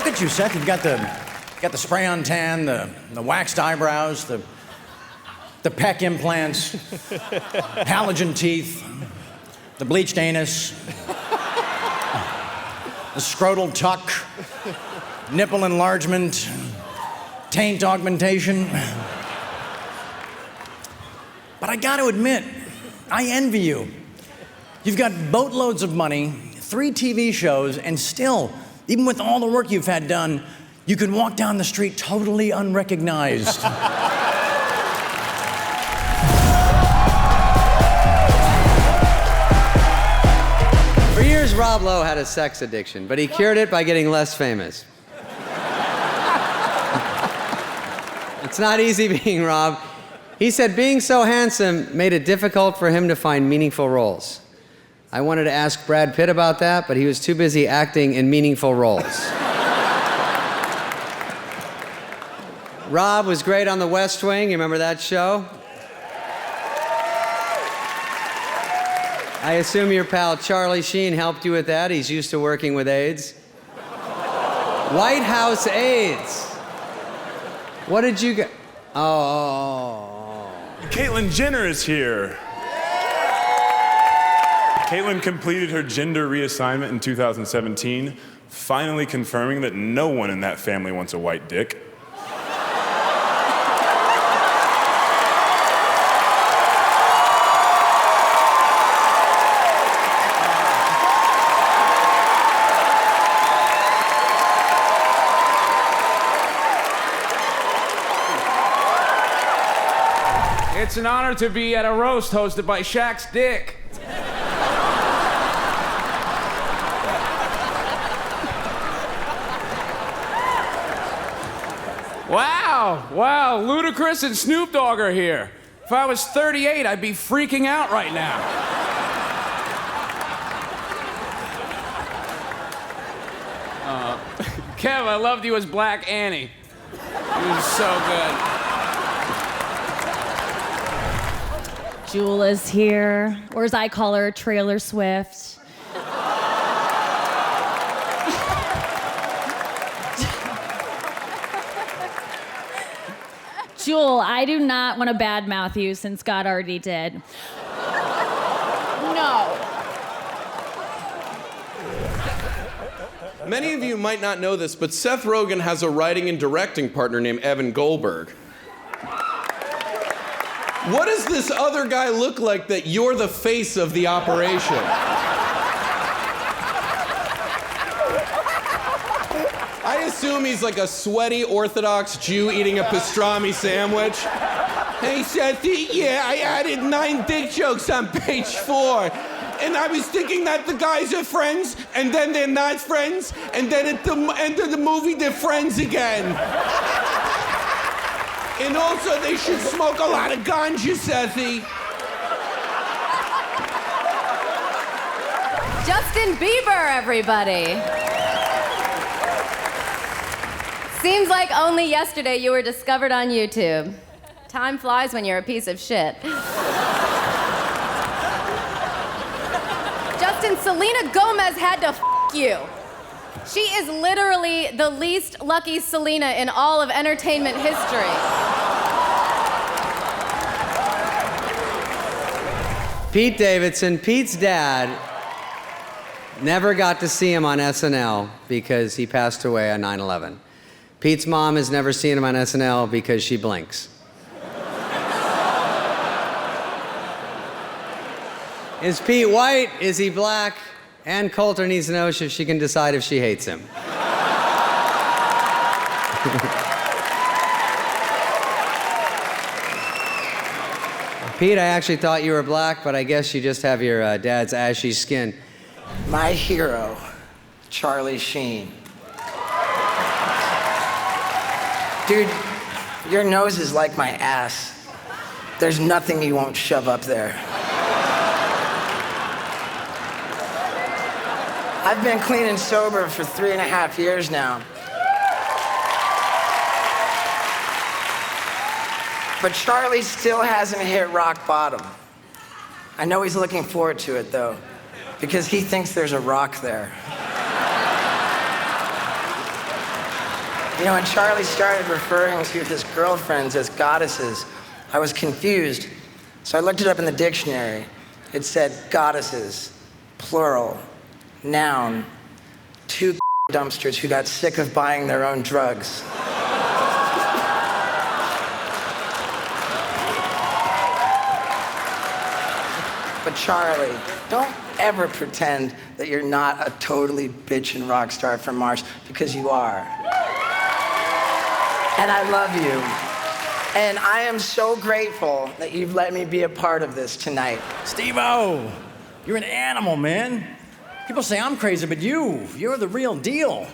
Look at you, Seth. You've got the spray-on tan, the waxed eyebrows, the pec implants, halogen teeth, the bleached anus, the scrotal tuck, nipple enlargement, taint augmentation. But I got to admit, I envy you. You've got boatloads of money, 3 TV shows, and still, even with all the work you've had done, you can walk down the street totally unrecognized. For years, Rob Lowe had a sex addiction, but he cured it by getting less famous. It's not easy being Rob. He said being so handsome made it difficult for him to find meaningful roles. I wanted to ask Brad Pitt about that, but he was too busy acting in meaningful roles. Rob was great on The West Wing. You remember that show? I assume your pal Charlie Sheen helped you with that. He's used to working with AIDS. White House AIDS. What did you get? Oh. Caitlyn Jenner is here. Caitlyn completed her gender reassignment in 2017, finally confirming that no one in that family wants a white dick. It's an honor to be at a roast hosted by Shaq's dick. Wow, Ludacris and Snoop Dogg are here. If I was 38, I'd be freaking out right now. Kev, I loved you as Black Annie. You were so good. Jewel is here, or as I call her, Trailer Swift. Jewel, I do not want to badmouth you since God already did. No. Many of you might not know this, but Seth Rogen has a writing and directing partner named Evan Goldberg. What does this other guy look like that you're the face of the operation? I assume he's like a sweaty Orthodox Jew eating a pastrami sandwich. Hey, Sethy, yeah, I added 9 dick jokes on page 4. And I was thinking that the guys are friends, and then they're not friends, and then at the end of the movie, they're friends again. And also, they should smoke a lot of ganja, Sethy. Justin Bieber, everybody. Seems like only yesterday you were discovered on YouTube. Time flies when you're a piece of shit. Justin, Selena Gomez had to f*** you. She is literally the least lucky Selena in all of entertainment history. Pete Davidson, Pete's dad, never got to see him on SNL because he passed away on 9/11. Pete's mom has never seen him on SNL because she blinks. Is Pete white? Is he black? Ann Coulter needs to know if she can decide if she hates him. Pete, I actually thought you were black, but I guess you just have your dad's ashy skin. My hero, Charlie Sheen. Dude, your nose is like my ass. There's nothing you won't shove up there. I've been clean and sober for 3.5 years now. But Charlie still hasn't hit rock bottom. I know he's looking forward to it, though, because he thinks there's a rock there. You know, when Charlie started referring to his girlfriends as goddesses, I was confused. So I looked it up in the dictionary. It said goddesses, plural, noun, two dumpsters who got sick of buying their own drugs. But Charlie, don't ever pretend that you're not a totally bitchin' rock star from Mars, because you are. And I love you. And I am so grateful that you've let me be a part of this tonight. Steve-O, you're an animal, man. People say I'm crazy, but you're the real deal.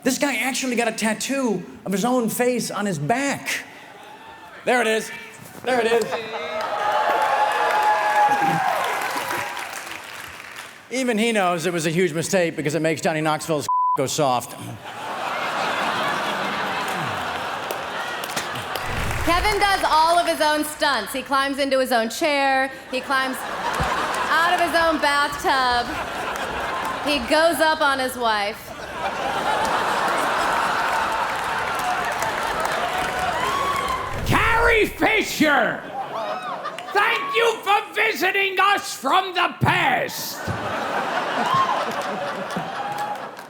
This guy actually got a tattoo of his own face on his back. There it is. There it is. Even he knows it was a huge mistake because it makes Johnny Knoxville's go soft. Kevin does all of his own stunts. He climbs into his own chair. He climbs out of his own bathtub. He goes up on his wife. Carrie Fisher! Thank you for visiting us from the past.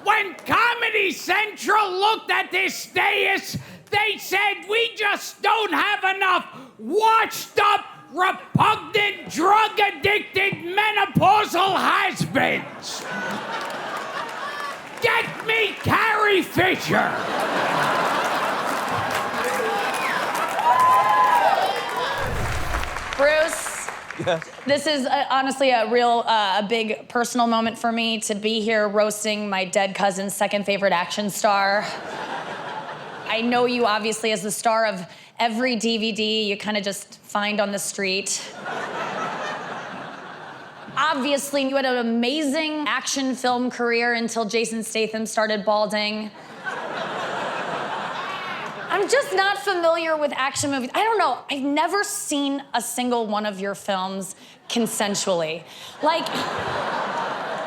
When Comedy Central looked at this dais, they said we just don't have enough washed-up, repugnant, drug-addicted, menopausal has-beens. Get me Carrie Fisher. Bruce, yes. This is honestly a real, big personal moment for me to be here roasting my dead cousin's second favorite action star. I know you obviously as the star of every DVD you kind of just find on the street. Obviously, you had an amazing action film career until Jason Statham started balding. I'm just not familiar with action movies. I don't know. I've never seen a single one of your films consensually. Like,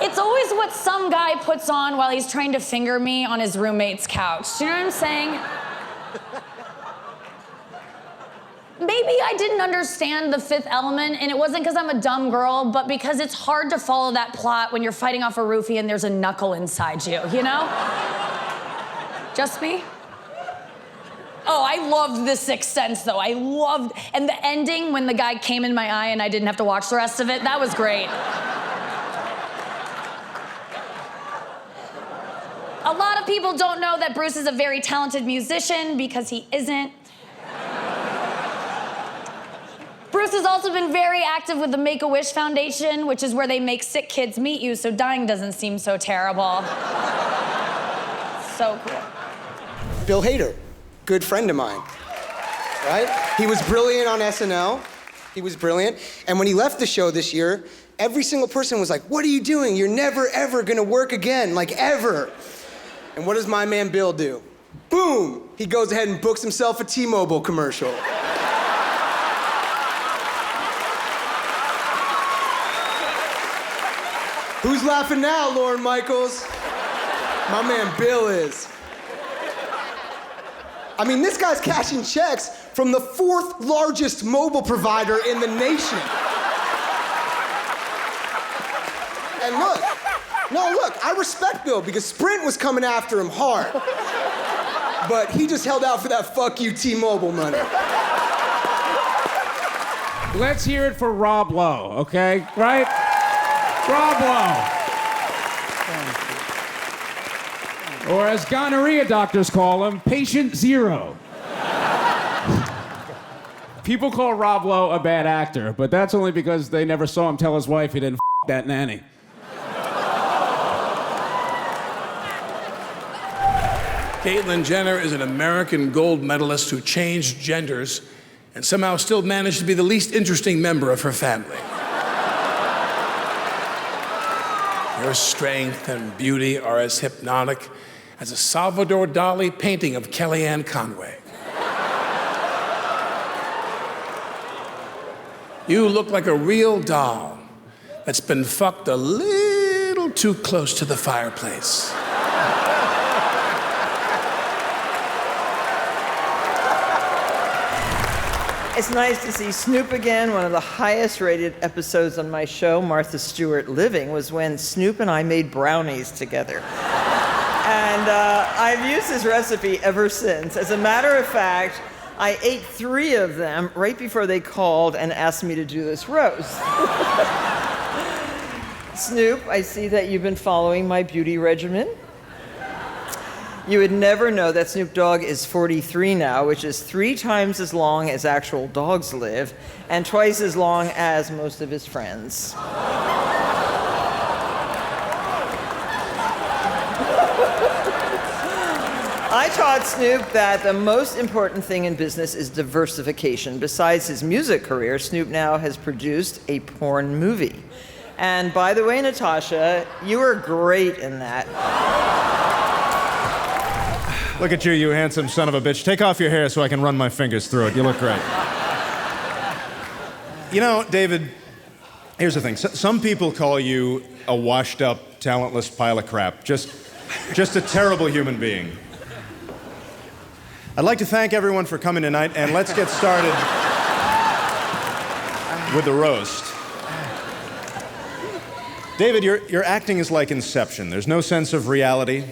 it's always what some guy puts on while he's trying to finger me on his roommate's couch. Do you know what I'm saying? Maybe I didn't understand The Fifth Element, and it wasn't because I'm a dumb girl, but because it's hard to follow that plot when you're fighting off a roofie and there's a knuckle inside you, you know? Just me? Oh, I loved The Sixth Sense, though. I loved... And the ending, when the guy came in my eye and I didn't have to watch the rest of it, that was great. A lot of people don't know that Bruce is a very talented musician because he isn't. Bruce has also been very active with the Make-A-Wish Foundation, which is where they make sick kids meet you, so dying doesn't seem so terrible. So cool. Bill Hader, good friend of mine, right? He was brilliant on SNL. He was brilliant. And when he left the show this year, every single person was like, "What are you doing? You're never, ever gonna work again, like ever." And what does my man Bill do? Boom! He goes ahead and books himself a T-Mobile commercial. Who's laughing now, Lorne Michaels? My man Bill is. I mean, this guy's cashing checks from the 4th largest mobile provider in the nation. And look, I respect Bill because Sprint was coming after him hard. But he just held out for that fuck you T-Mobile money. Let's hear it for Rob Lowe, okay? Right? Rob Lowe. Or as gonorrhea doctors call him, patient zero. People call Rob Lowe a bad actor, but that's only because they never saw him tell his wife he didn't that nanny. Caitlyn Jenner is an American gold medalist who changed genders and somehow still managed to be the least interesting member of her family. Her strength and beauty are as hypnotic as a Salvador Dali painting of Kellyanne Conway. You look like a real doll that's been fucked a little too close to the fireplace. It's nice to see Snoop again. One of the highest rated episodes on my show, Martha Stewart Living, was when Snoop and I made brownies together. And I've used this recipe ever since. As a matter of fact, I ate 3 of them right before they called and asked me to do this roast. Snoop, I see that you've been following my beauty regimen. You would never know that Snoop Dogg is 43 now, which is 3 times as long as actual dogs live, and twice as long as most of his friends. I taught Snoop that the most important thing in business is diversification. Besides his music career, Snoop now has produced a porn movie. And by the way, Natasha, you were great in that. Look at you, you handsome son of a bitch. Take off your hair so I can run my fingers through it. You look great. You know, David, here's the thing. Some people call you a washed-up, talentless pile of crap. Just a terrible human being. I'd like to thank everyone for coming tonight, and let's get started with the roast. David, your acting is like Inception. There's no sense of reality.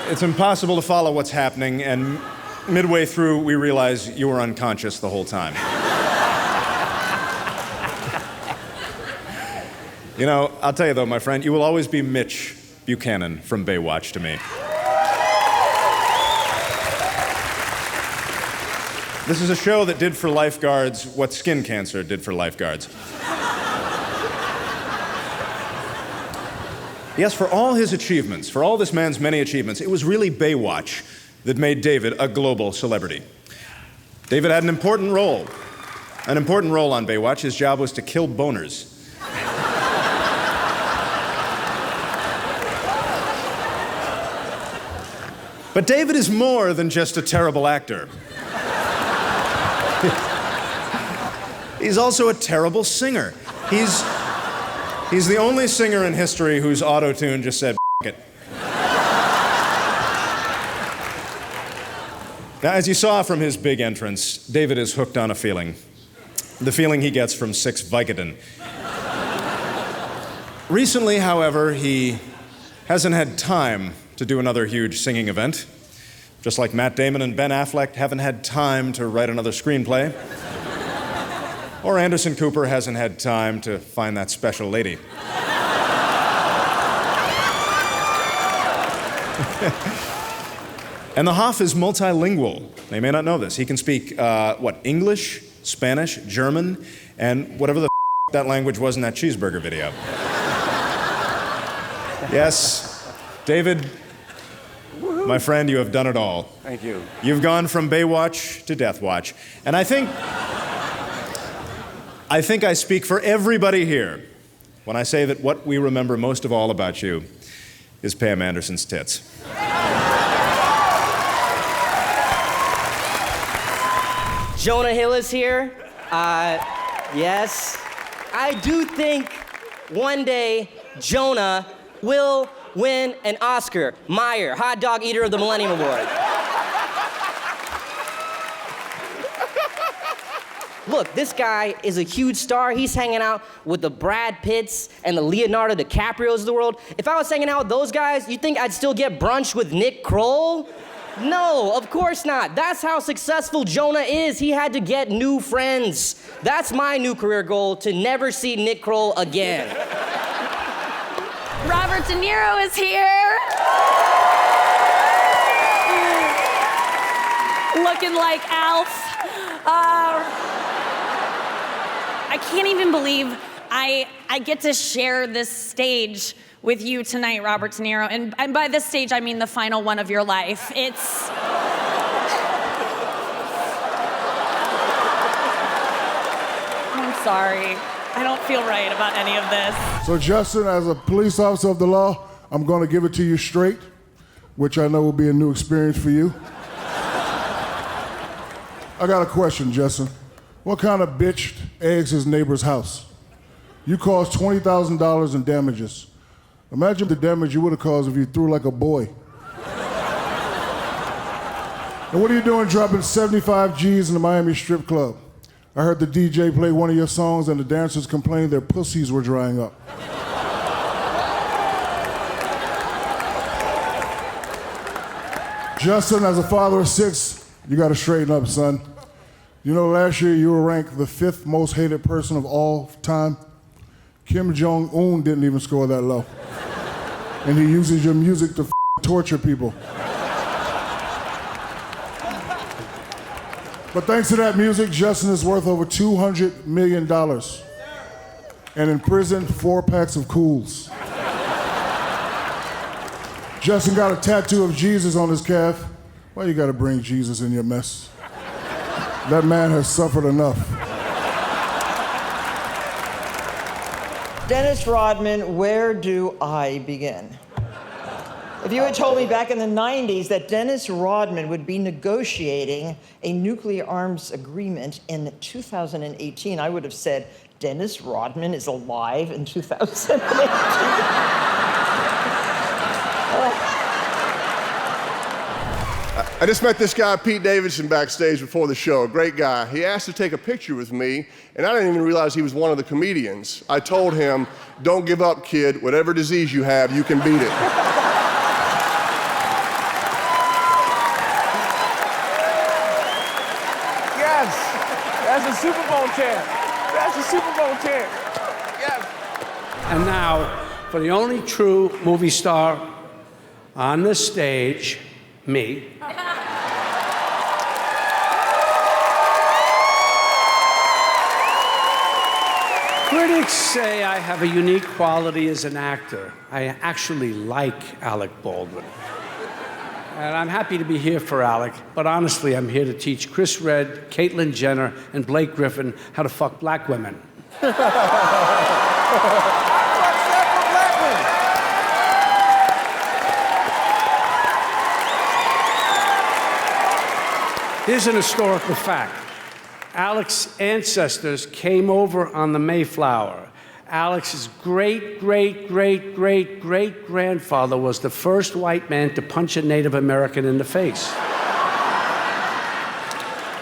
It's impossible to follow what's happening, and midway through, we realize you were unconscious the whole time. You know, I'll tell you though, my friend, you will always be Mitch Buchanan from Baywatch to me. This is a show that did for lifeguards what skin cancer did for lifeguards. Yes, for all his achievements, for all this man's many achievements, it was really Baywatch that made David a global celebrity. David had an important role on Baywatch. His job was to kill boners. But David is more than just a terrible actor. He's also a terrible singer. He's the only singer in history whose auto-tune just said, F it. Now, as you saw from his big entrance, David is hooked on a feeling. The feeling he gets from 6 Vicodin. Recently, however, he hasn't had time to do another huge singing event. Just like Matt Damon and Ben Affleck haven't had time to write another screenplay. Or Anderson Cooper hasn't had time to find that special lady. And the Hoff is multilingual. They may not know this. He can speak, English, Spanish, German, and whatever the that language was in that cheeseburger video. Yes, David, my friend, you have done it all. Thank you. You've gone from Baywatch to Death Watch. And I think I speak for everybody here when I say that what we remember most of all about you is Pam Anderson's tits. Jonah Hill is here. Yes. I do think one day Jonah will win an Oscar. Meyer, Hot Dog Eater of the Millennium Award. Look, this guy is a huge star. He's hanging out with the Brad Pitts and the Leonardo DiCaprios of the world. If I was hanging out with those guys, you think I'd still get brunch with Nick Kroll? No, of course not. That's how successful Jonah is. He had to get new friends. That's my new career goal, to never see Nick Kroll again. Robert De Niro is here. Looking like Alf. I can't even believe I get to share this stage with you tonight, Robert De Niro. And by this stage, I mean the final one of your life. It's... I'm sorry. I don't feel right about any of this. So Justin, as a police officer of the law, I'm gonna give it to you straight, which I know will be a new experience for you. I got a question, Justin. What kind of bitch eggs his neighbor's house? You caused $20,000 in damages. Imagine the damage you would have caused if you threw like a boy. And what are you doing dropping 75 G's in the Miami strip club? I heard the DJ play one of your songs and the dancers complained their pussies were drying up. Justin, as a father of 6, you gotta straighten up, son. You know, last year you were ranked the 5th most hated person of all time. Kim Jong-un didn't even score that low. And he uses your music to torture people. But thanks to that music, Justin is worth over $200 million. And in prison, 4 packs of Cools. Justin got a tattoo of Jesus on his calf. Why you gotta bring Jesus in your mess? That man has suffered enough. Dennis Rodman, where do I begin? If you had told me back in the 90s that Dennis Rodman would be negotiating a nuclear arms agreement in 2018, I would have said, Dennis Rodman is alive in 2018. I just met this guy, Pete Davidson, backstage before the show, a great guy. He asked to take a picture with me, and I didn't even realize he was one of the comedians. I told him, don't give up, kid. Whatever disease you have, you can beat it. Yes, that's a Super Bowl champ. That's a Super Bowl champ. Yes. And now, for the only true movie star on this stage, me. Critics say I have a unique quality as an actor. I actually like Alec Baldwin. And I'm happy to be here for Alec, but honestly, I'm here to teach Chris Redd, Caitlyn Jenner, and Blake Griffin how to fuck black women. Here's an historical fact. Alec's ancestors came over on the Mayflower. Alex's great-great-great-great-great-grandfather was the first white man to punch a Native American in the face.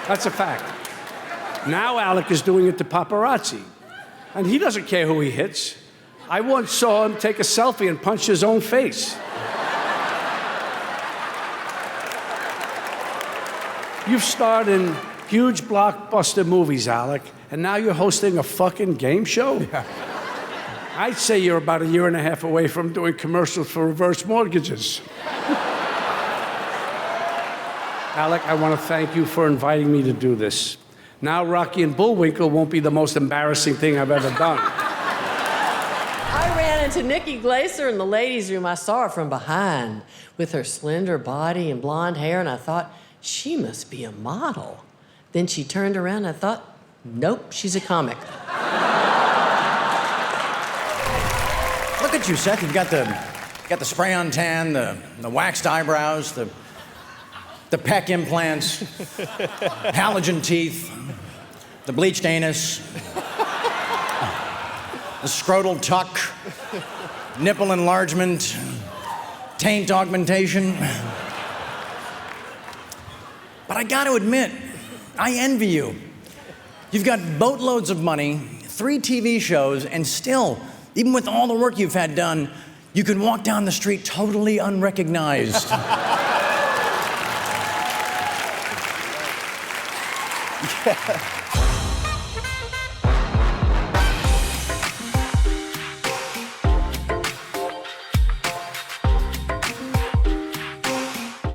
That's a fact. Now Alec is doing it to paparazzi. And he doesn't care who he hits. I once saw him take a selfie and punch his own face. You've starred in huge blockbuster movies, Alec, and now you're hosting a fucking game show? Yeah. I'd say you're about 1.5 years away from doing commercials for reverse mortgages. Alec, I want to thank you for inviting me to do this. Now Rocky and Bullwinkle won't be the most embarrassing thing I've ever done. I ran into Nikki Glaser in the ladies' room. I saw her from behind with her slender body and blonde hair, and I thought, she must be a model. Then she turned around and I thought, nope, she's a comic. Look at you, Seth. You've got the spray-on tan, the waxed eyebrows, the pec implants, halogen teeth, the bleached anus, the scrotal tuck, nipple enlargement, taint augmentation. But I got to admit, I envy you. You've got boatloads of money, 3 TV shows, and still, even with all the work you've had done, you can walk down the street totally unrecognized. Yeah.